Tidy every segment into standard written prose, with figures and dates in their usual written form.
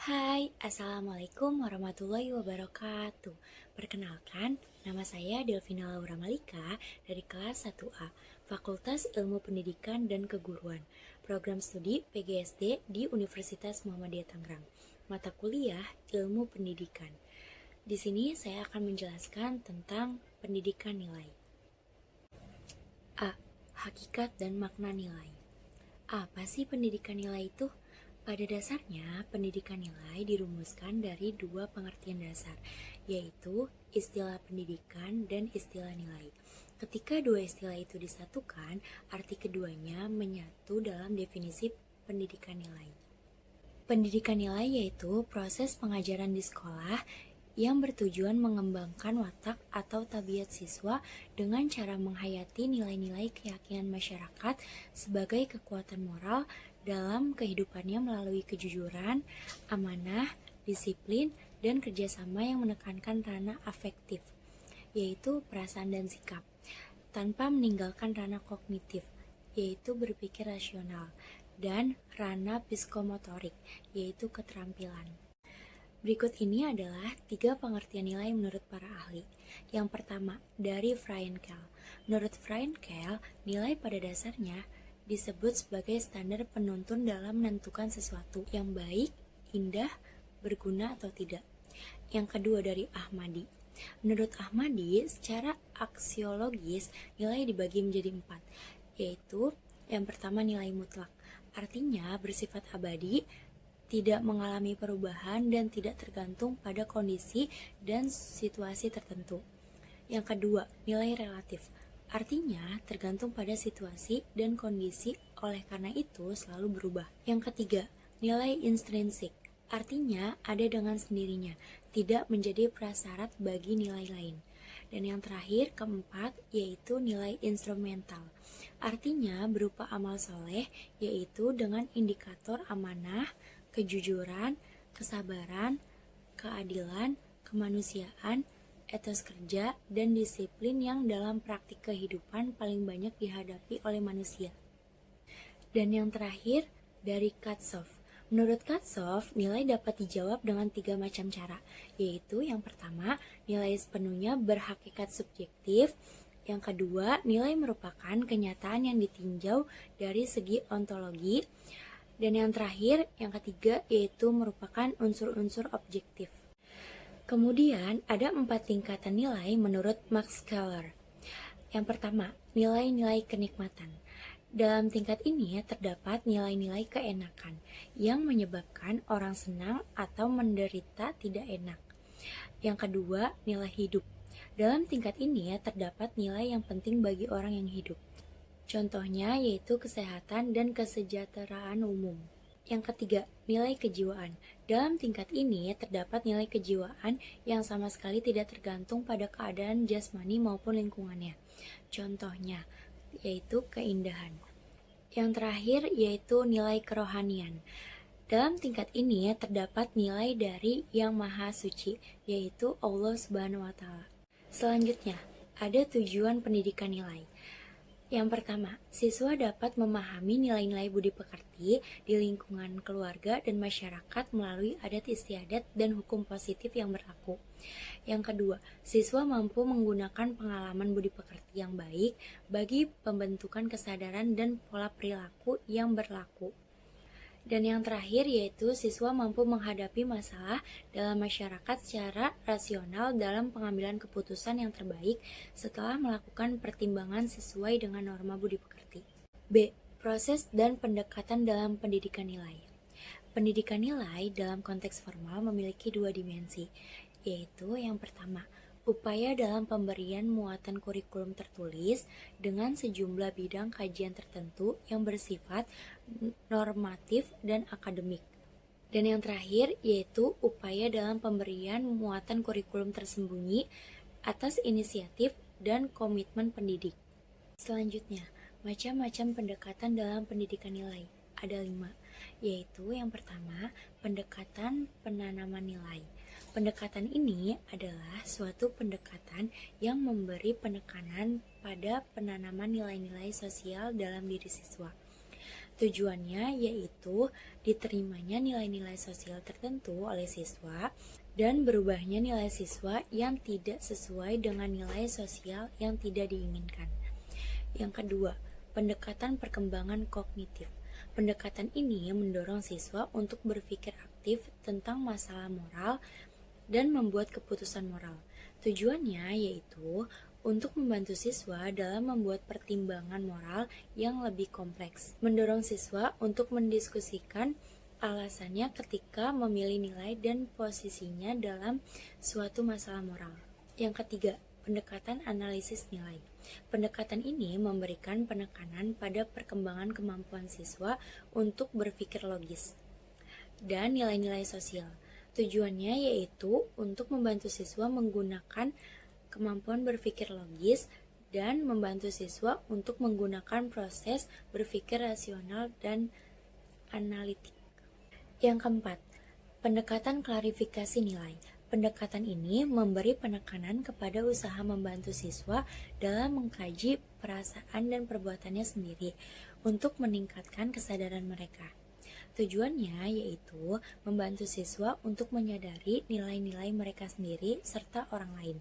Hai, Assalamualaikum warahmatullahi wabarakatuh. Perkenalkan, nama saya Delvina Laura Malika dari kelas 1A, Fakultas Ilmu Pendidikan dan Keguruan, Program Studi PGSD di Universitas Muhammadiyah Tangerang, mata kuliah Ilmu Pendidikan. Di sini saya akan menjelaskan tentang pendidikan nilai. A. Hakikat dan makna nilai. Apa sih pendidikan nilai itu? Pada dasarnya, pendidikan nilai dirumuskan dari dua pengertian dasar, yaitu istilah pendidikan dan istilah nilai. Ketika dua istilah itu disatukan, arti keduanya menyatu dalam definisi pendidikan nilai. Pendidikan nilai yaitu proses pengajaran di sekolah yang bertujuan mengembangkan watak atau tabiat siswa dengan cara menghayati nilai-nilai keyakinan masyarakat sebagai kekuatan moral dalam kehidupannya melalui kejujuran, amanah, disiplin, dan kerjasama yang menekankan ranah afektif, yaitu perasaan dan sikap, tanpa meninggalkan ranah kognitif, yaitu berpikir rasional, dan ranah psikomotorik, yaitu keterampilan. Berikut ini adalah 3 pengertian nilai menurut para ahli. Yang pertama, dari Fraenkel. Menurut Fraenkel, nilai pada dasarnya disebut sebagai standar penuntun dalam menentukan sesuatu yang baik, indah, berguna atau tidak. Yang kedua dari Ahmadi. Menurut Ahmadi, secara aksiologis, nilai dibagi menjadi 4, yaitu yang pertama nilai mutlak, artinya bersifat abadi, tidak mengalami perubahan dan tidak tergantung pada kondisi dan situasi tertentu. Yang kedua, nilai relatif, artinya tergantung pada situasi dan kondisi, oleh karena itu selalu berubah. Yang ketiga, nilai intrinsik, artinya ada dengan sendirinya, tidak menjadi prasyarat bagi nilai lain. Dan yang terakhir, keempat, yaitu nilai instrumental, artinya berupa amal soleh, yaitu dengan indikator amanah, kejujuran, kesabaran, keadilan, kemanusiaan, etos kerja, dan disiplin yang dalam praktik kehidupan paling banyak dihadapi oleh manusia. Dan yang terakhir, dari Katsov. Menurut Katsov, nilai dapat dijawab dengan 3 macam cara, yaitu yang pertama, nilai sepenuhnya berhakikat subjektif. Yang kedua, nilai merupakan kenyataan yang ditinjau dari segi ontologi. Dan yang terakhir, yang ketiga, yaitu merupakan unsur-unsur objektif. Kemudian, ada 4 tingkatan nilai menurut Max Keller. Yang pertama, nilai-nilai kenikmatan. Dalam tingkat ini terdapat nilai-nilai keenakan yang menyebabkan orang senang atau menderita tidak enak. Yang kedua, nilai hidup. Dalam tingkat ini terdapat nilai yang penting bagi orang yang hidup. Contohnya yaitu kesehatan dan kesejahteraan umum. Yang ketiga, nilai kejiwaan. Dalam tingkat ini terdapat nilai kejiwaan yang sama sekali tidak tergantung pada keadaan jasmani maupun lingkungannya. Contohnya yaitu keindahan. Yang terakhir yaitu nilai kerohanian. Dalam tingkat ini terdapat nilai dari Yang Maha Suci, yaitu Allah Subhanahu wa Ta'ala. Selanjutnya, ada tujuan pendidikan nilai. Yang pertama, siswa dapat memahami nilai-nilai budi pekerti di lingkungan keluarga dan masyarakat melalui adat istiadat dan hukum positif yang berlaku. Yang kedua, siswa mampu menggunakan pengalaman budi pekerti yang baik bagi pembentukan kesadaran dan pola perilaku yang berlaku. Dan yang terakhir yaitu siswa mampu menghadapi masalah dalam masyarakat secara rasional dalam pengambilan keputusan yang terbaik setelah melakukan pertimbangan sesuai dengan norma budi pekerti. B. Proses dan pendekatan dalam pendidikan nilai. Pendidikan nilai dalam konteks formal memiliki 2 dimensi, yaitu yang pertama, upaya dalam pemberian muatan kurikulum tertulis dengan sejumlah bidang kajian tertentu yang bersifat normatif dan akademik. Dan yang terakhir yaitu upaya dalam pemberian muatan kurikulum tersembunyi atas inisiatif dan komitmen pendidik. Selanjutnya, macam-macam pendekatan dalam pendidikan nilai. Ada 5, yaitu yang pertama, pendekatan penanaman nilai. Pendekatan ini adalah suatu pendekatan yang memberi penekanan pada penanaman nilai-nilai sosial dalam diri siswa. Tujuannya yaitu diterimanya nilai-nilai sosial tertentu oleh siswa dan berubahnya nilai siswa yang tidak sesuai dengan nilai sosial yang tidak diinginkan. Yang kedua, pendekatan perkembangan kognitif. Pendekatan ini mendorong siswa untuk berpikir aktif tentang masalah moral dan membuat keputusan moral. Tujuannya yaitu untuk membantu siswa dalam membuat pertimbangan moral yang lebih kompleks, mendorong siswa untuk mendiskusikan alasannya ketika memilih nilai dan posisinya dalam suatu masalah moral. Yang ketiga, pendekatan analisis nilai. Pendekatan ini memberikan penekanan pada perkembangan kemampuan siswa untuk berpikir logis dan nilai-nilai sosial. Tujuannya yaitu untuk membantu siswa menggunakan kemampuan berpikir logis dan membantu siswa untuk menggunakan proses berpikir rasional dan analitik. Yang keempat, pendekatan klarifikasi nilai. Pendekatan ini memberi penekanan kepada usaha membantu siswa dalam mengkaji perasaan dan perbuatannya sendiri untuk meningkatkan kesadaran mereka. Tujuannya yaitu membantu siswa untuk menyadari nilai-nilai mereka sendiri serta orang lain.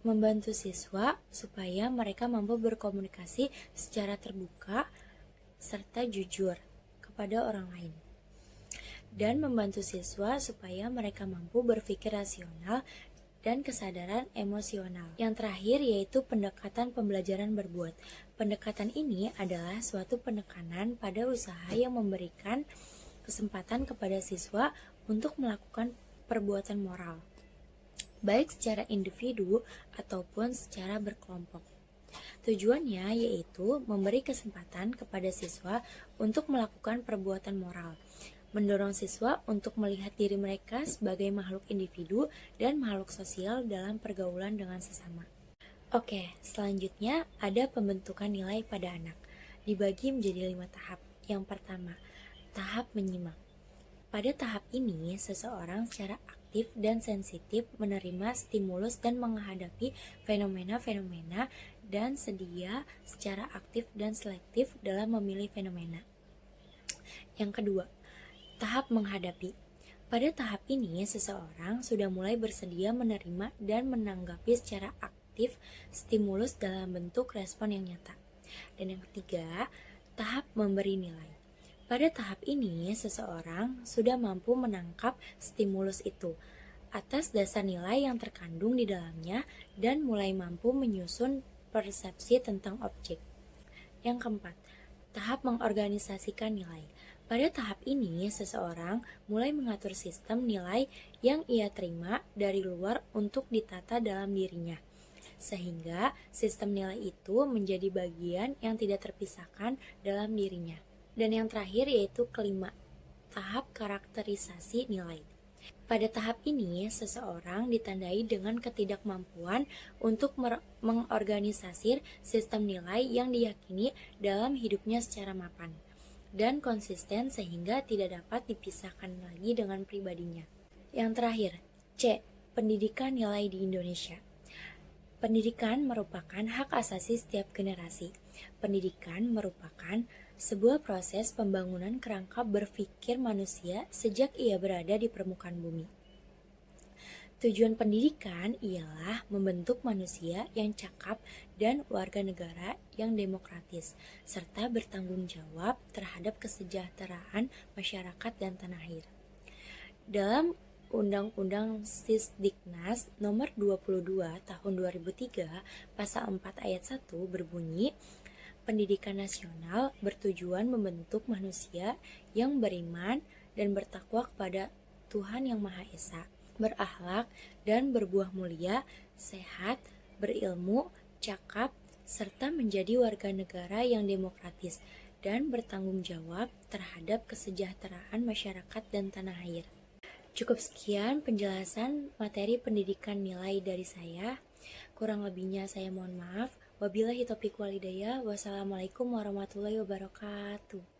Membantu siswa supaya mereka mampu berkomunikasi secara terbuka serta jujur kepada orang lain. Dan membantu siswa supaya mereka mampu berpikir rasional dan kesadaran emosional. Yang terakhir yaitu pendekatan pembelajaran berbuat. Pendekatan ini adalah suatu penekanan pada usaha yang memberikan kesempatan kepada siswa untuk melakukan perbuatan moral, baik secara individu ataupun secara berkelompok. Tujuannya yaitu memberi kesempatan kepada siswa untuk melakukan perbuatan moral, mendorong siswa untuk melihat diri mereka sebagai makhluk individu dan makhluk sosial dalam pergaulan dengan sesama. Oke, selanjutnya ada pembentukan nilai pada anak. Dibagi menjadi 5 tahap. Yang pertama, tahap menyimak. Pada tahap ini, seseorang secara aktif dan sensitif menerima stimulus dan menghadapi fenomena-fenomena dan sedia secara aktif dan selektif dalam memilih fenomena. Yang kedua, tahap menghadapi. Pada tahap ini, seseorang sudah mulai bersedia menerima dan menanggapi secara aktif stimulus dalam bentuk respon yang nyata. Dan yang ketiga, tahap memberi nilai. Pada tahap ini, seseorang sudah mampu menangkap stimulus itu atas dasar nilai yang terkandung di dalamnya dan mulai mampu menyusun persepsi tentang objek. Yang keempat, tahap mengorganisasikan nilai. Pada tahap ini, seseorang mulai mengatur sistem nilai yang ia terima dari luar untuk ditata dalam dirinya, sehingga sistem nilai itu menjadi bagian yang tidak terpisahkan dalam dirinya. Dan yang terakhir yaitu kelima, tahap karakterisasi nilai. Pada tahap ini, seseorang ditandai dengan ketidakmampuan untuk mengorganisasi sistem nilai yang diyakini dalam hidupnya secara mapan dan konsisten sehingga tidak dapat dipisahkan lagi dengan pribadinya. Yang terakhir, C. Pendidikan nilai di Indonesia. Pendidikan merupakan hak asasi setiap generasi. Pendidikan merupakan sebuah proses pembangunan kerangka berpikir manusia sejak ia berada di permukaan bumi. Tujuan pendidikan ialah membentuk manusia yang cakap dan warga negara yang demokratis, serta bertanggung jawab terhadap kesejahteraan masyarakat dan tanah air. Dalam Undang-Undang Sisdiknas Nomor 22 Tahun 2003 Pasal 4 Ayat 1 berbunyi, pendidikan nasional bertujuan membentuk manusia yang beriman dan bertakwa kepada Tuhan Yang Maha Esa, berakhlak dan berbuah mulia, sehat, berilmu, cakap, serta menjadi warga negara yang demokratis dan bertanggung jawab terhadap kesejahteraan masyarakat dan tanah air. Cukup sekian penjelasan materi pendidikan nilai dari saya. Kurang lebihnya saya mohon maaf. Wabillahi taufiq wal hidayah. Wassalamualaikum warahmatullahi wabarakatuh.